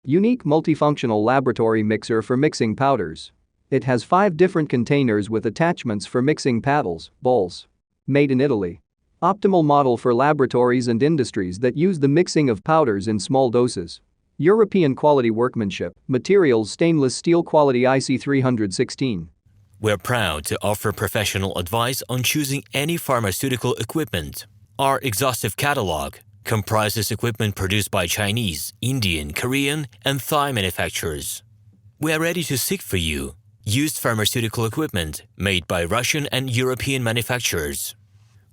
Unique multifunctional laboratory mixer for mixing powders. It has 5 different containers with attachments for mixing paddles, bowls. Made in Italy. Optimal model for laboratories and industries that use the mixing of powders in small doses. European quality workmanship, materials stainless steel quality IC316. We're proud to offer professional advice on choosing any pharmaceutical equipment. Our exhaustive catalog comprises equipment produced by Chinese, Indian, Korean, and Thai manufacturers. We are ready to seek for you used pharmaceutical equipment made by Russian and European manufacturers.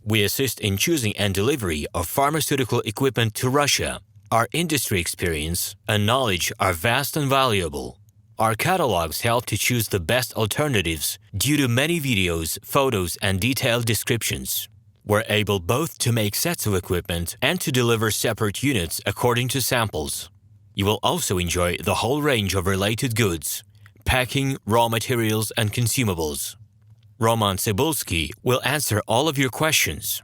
We assist in choosing and delivery of pharmaceutical equipment to Russia. Our industry experience and knowledge are vast and valuable. Our catalogs help to choose the best alternatives due to many videos, photos, and detailed descriptions. We're able both to make sets of equipment and to deliver separate units according to samples. You will also enjoy the whole range of related goods, packing, raw materials, and consumables. RomanTsibulsky will answer all of your questions.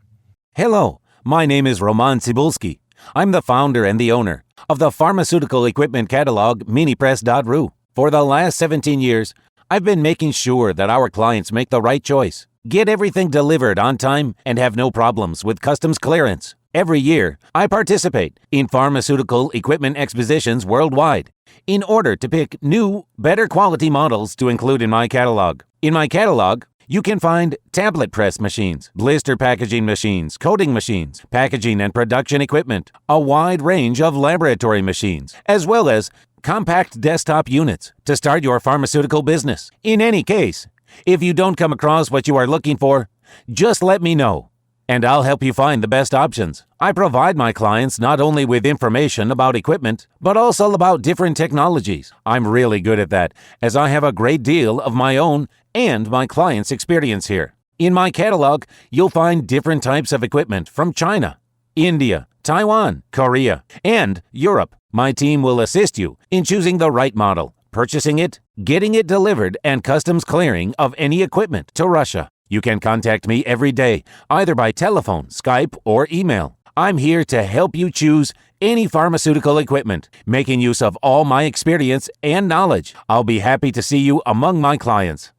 Hello, my name is RomanTsibulsky. I'm the founder and the owner of the pharmaceutical equipment catalog Minipress.ru. For the last 17 years, I've been making sure that our clients make the right choice, get everything delivered on time, and have no problems with customs clearance. Every year, I participate in pharmaceutical equipment expositions worldwide in order to pick new, better quality models to include in my catalog. In my catalog, you can find tablet press machines, blister packaging machines, coating machines, packaging and production equipment, a wide range of laboratory machines, as well as compact desktop units to start your pharmaceutical business. In any case, if you don't come across what you are looking for, just let me know, and I'll help you find the best options. I provide my clients not only with information about equipment, but also about different technologies. I'm really good at that, as I have a great deal of my own and my clients' experience here. In my catalog, you'll find different types of equipment from China, India, Taiwan, Korea, and Europe. My team will assist you in choosing the right model, purchasing it, getting it delivered, and customs clearing of any equipment to Russia. You can contact me every day, either by telephone, Skype, or email. I'm here to help you choose any pharmaceutical equipment, making use of all my experience and knowledge. I'll be happy to see you among my clients.